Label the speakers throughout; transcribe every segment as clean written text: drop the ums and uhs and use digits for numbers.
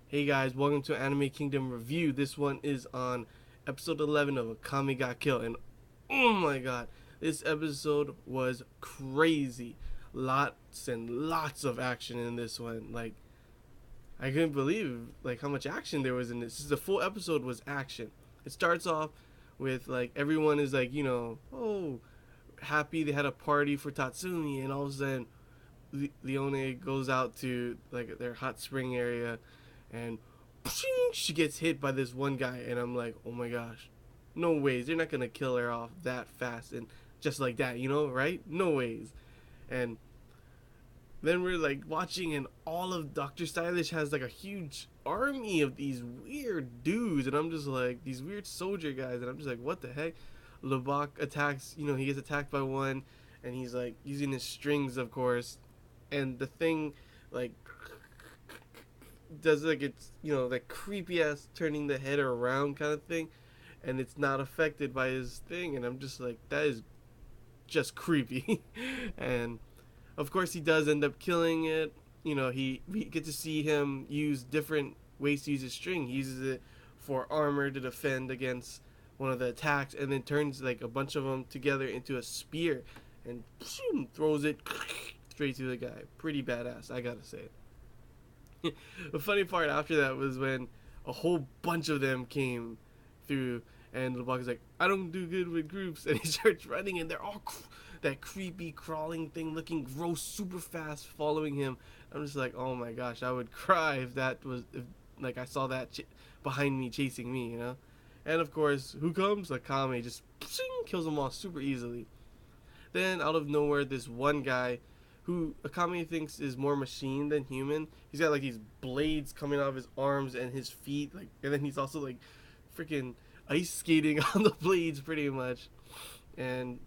Speaker 1: Hey guys, welcome to Anime Kingdom Review. This one is on episode 11 of Akame got killed, and oh my god, this episode was crazy. Lots and lots of action in this one. I couldn't believe how much action there was in this. The full episode was action. It starts off with everyone is oh, happy they had a party for Tatsumi, and all of a sudden Leone goes out to their hot spring area, and she gets hit by this one guy, and I'm like, oh my gosh, no ways, they're not gonna kill her off that fast and just like that, right? No ways. And then we're watching, and all of Dr. Stylish has a huge army of these weird dudes, and I'm just like, these weird soldier guys, and I'm just like, what the heck? Lebak attacks, he gets attacked by one, and he's using his strings, of course, and the thing like does it's creepy ass turning the head around kind of thing, and it's not affected by his thing, and I'm just like, that is just creepy. And of course he does end up killing it. We get to see him use different ways to use his string. He uses it for armor to defend against one of the attacks, and then turns a bunch of them together into a spear and throws it straight to the guy. Pretty badass, I gotta say. The funny part after that was when a whole bunch of them came through, and the block is like, I don't do good with groups, and he starts running, and they're all that creepy crawling thing, looking gross, super fast, following him. I'm just like, oh my gosh, I would cry if I saw that behind me chasing me. And of course, who comes? Akame just kills them all super easily. Then out of nowhere, this one guy who Akame thinks is more machine than human. He's got these blades coming out of his arms and his feet, and then he's also freaking ice skating on the blades pretty much. And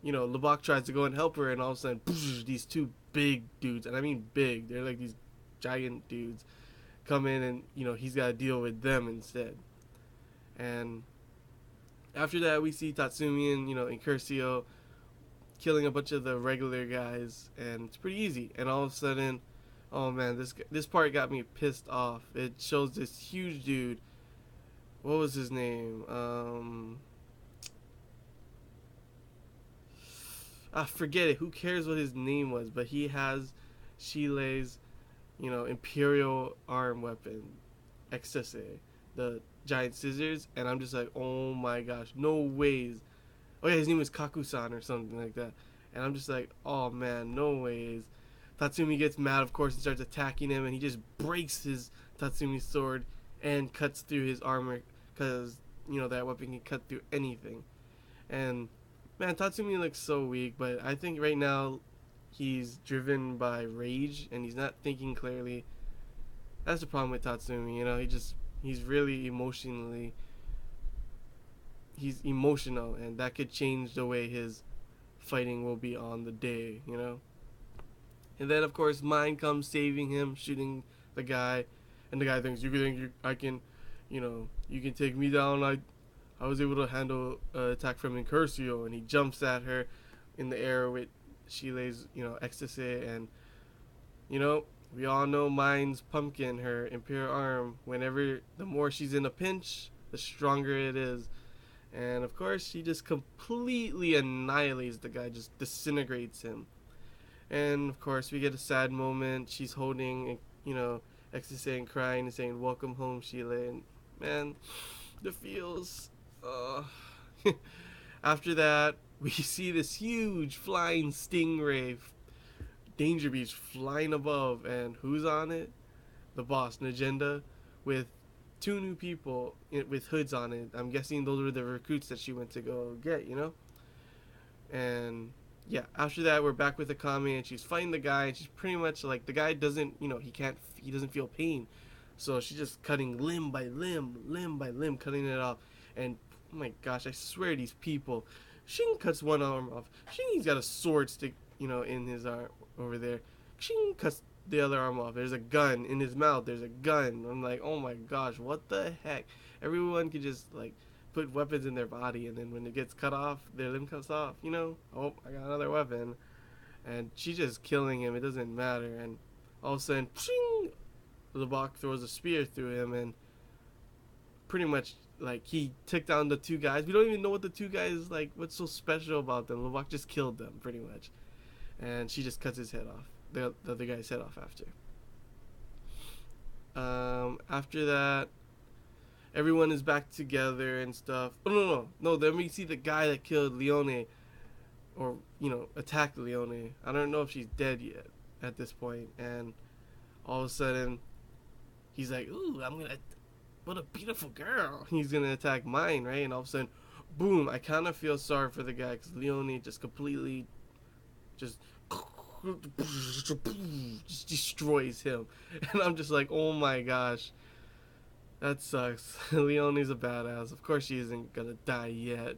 Speaker 1: Lebak tries to go and help her, and all of a sudden, these two big dudes, and I mean big, they're these giant dudes, come in, and he's got to deal with them instead. And after that, we see Tatsumi and Incursio killing a bunch of the regular guys, and it's pretty easy. And all of a sudden, oh man, this part got me pissed off. It shows this huge dude. What was his name? I forget it. Who cares what his name was? But he has Shilei's, Imperial arm weapon, Ecstasy, the giant scissors, and I'm just like, oh my gosh, no ways. Oh yeah, his name was Kaku-san or something like that. And I'm just like, oh man, no ways. Tatsumi gets mad, of course, and starts attacking him, and he just breaks his Tatsumi's sword and cuts through his armor, because that weapon can cut through anything. And man, Tatsumi looks so weak, but I think right now he's driven by rage and he's not thinking clearly. That's the problem with Tatsumi. He's really he's emotional, and that could change the way his fighting will be on the day. And then of course Mine comes saving him, shooting the guy, and the guy thinks, I can, you can take me down. I was able to handle attack from Incursio, and he jumps at her in the air with Shilei's, ecstasy, and we all know Mine's pumpkin, her imperial arm. Whenever the more she's in a pinch, the stronger it is. And of course, she just completely annihilates the guy, just disintegrates him. And of course, we get a sad moment. She's holding, ecstasy and crying and saying, "Welcome home, Sheila." And man, the feels. After that, we see this huge flying stingray, danger beast flying above, and who's on it? The boss, Najenda, with two new people with hoods on it. I'm guessing those were the recruits that she went to go get. And yeah, after that, we're back with Akame, and she's fighting the guy, and she's pretty much the guy doesn't, he doesn't feel pain. So she's just cutting limb by limb, cutting it off. And oh my gosh, I swear these people. Shing cuts one arm off. Shing's got a sword stick, in his arm over there. Shing cuts the other arm off. There's a gun in his mouth. There's a gun. I'm like, oh my gosh, what the heck? Everyone could just put weapons in their body, and then when it gets cut off, their limb cuts off. Oh, I got another weapon, and she's just killing him. It doesn't matter. And all of a sudden, pshing, Lubok throws a spear through him, and pretty much like he took down the two guys. We don't even know what the two guys like. What's so special about them? Lubok just killed them pretty much, and she just cuts his head off. The other guy's head off after. After that, everyone is back together and stuff. Oh no! Then we see the guy that killed Leone, or attacked Leone. I don't know if she's dead yet at this point, and all of a sudden, he's like, "Ooh, what a beautiful girl." He's gonna attack mine, right? And all of a sudden, boom! I kind of feel sorry for the guy because Leone just completely, just destroys him, and I'm just like, oh my gosh, that sucks. Leonie's a badass. Of course, she isn't gonna die yet.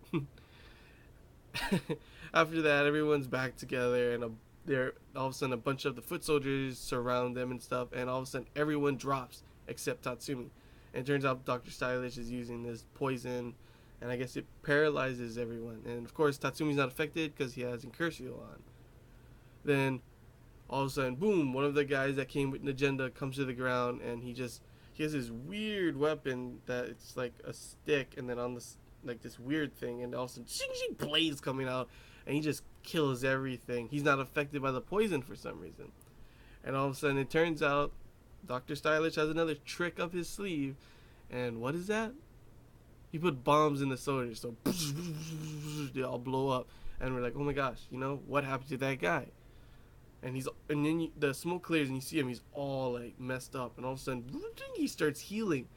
Speaker 1: After that, everyone's back together, and there all of a sudden a bunch of the foot soldiers surround them and stuff, and all of a sudden everyone drops except Tatsumi. And it turns out Dr. Stylish is using this poison, and I guess it paralyzes everyone. And of course, Tatsumi's not affected because he has Incursio on. Then all of a sudden, boom! One of the guys that came with an agenda comes to the ground, and he has this weird weapon that it's like a stick, and then on this like this weird thing, and all of a sudden, blades coming out, and he just kills everything. He's not affected by the poison for some reason. And all of a sudden, it turns out Dr. Stylish has another trick up his sleeve, and what is that? He put bombs in the soldiers, so they all blow up, and we're like, oh my gosh, what happened to that guy? And then the smoke clears, and you see him. He's all like messed up, and all of a sudden, he starts healing,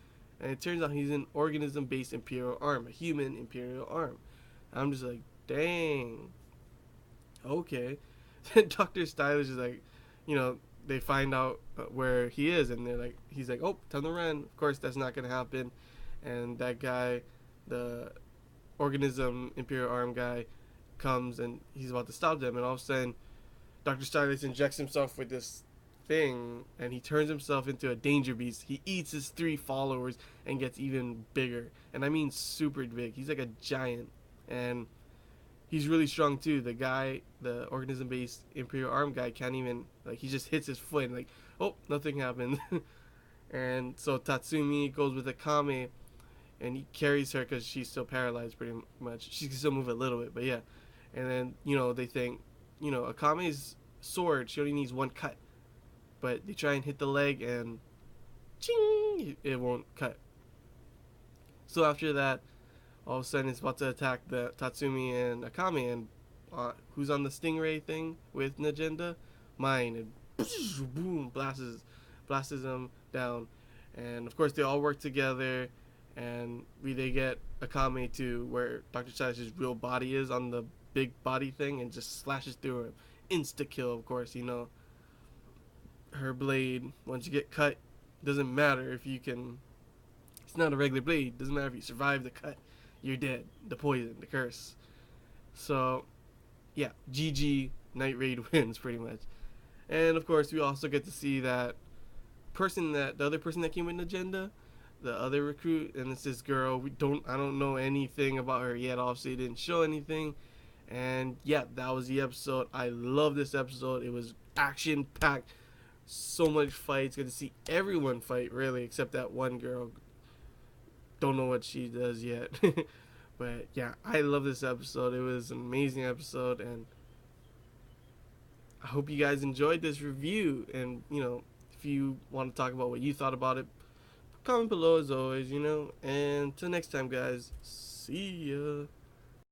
Speaker 1: and it turns out he's an organism-based Imperial arm, a human Imperial arm. And I'm just like, dang. Okay. Then Dr. Stylish is like, they find out where he is, and he's like, oh, time to run. Of course, that's not gonna happen. And that guy, the organism Imperial arm guy, comes and he's about to stop them, and all of a sudden, Dr. Stylish injects himself with this thing, and he turns himself into a danger beast. He eats his 3 followers and gets even bigger. And I mean super big. He's like a giant. And he's really strong too. The guy, the organism-based Imperial Arm guy, can't even, he just hits his foot and oh, nothing happened. And so Tatsumi goes with Akame, and he carries her because she's still paralyzed pretty much. She can still move a little bit, but yeah. And then, they think, Akame's sword, she only needs 1 cut. But they try and hit the leg, and ching, it won't cut. So after that, all of a sudden it's about to attack the Tatsumi and Akame, and who's on the stingray thing with an agenda? Mine. And boom, blasts them down. And of course they all work together, and they get Akame to where Dr. Chilash's real body is on the big body thing, and just slashes through him. Insta kill, of course. Her blade, once you get cut, doesn't matter if you can. It's not a regular blade. Doesn't matter if you survive the cut. You're dead. The poison, the curse. So, yeah, GG. Night Raid wins pretty much. And of course, we also get to see the other person that came with an agenda, the other recruit, and it's this girl. I don't know anything about her yet. Obviously, it didn't show anything. And yeah, that was the episode. I love this episode. It was action packed. So much fights. Good to see everyone fight, really, except that one girl. Don't know what she does yet. But yeah, I love this episode. It was an amazing episode, and I hope you guys enjoyed this review. And if you want to talk about what you thought about it, comment below as always. And till next time, guys. See ya.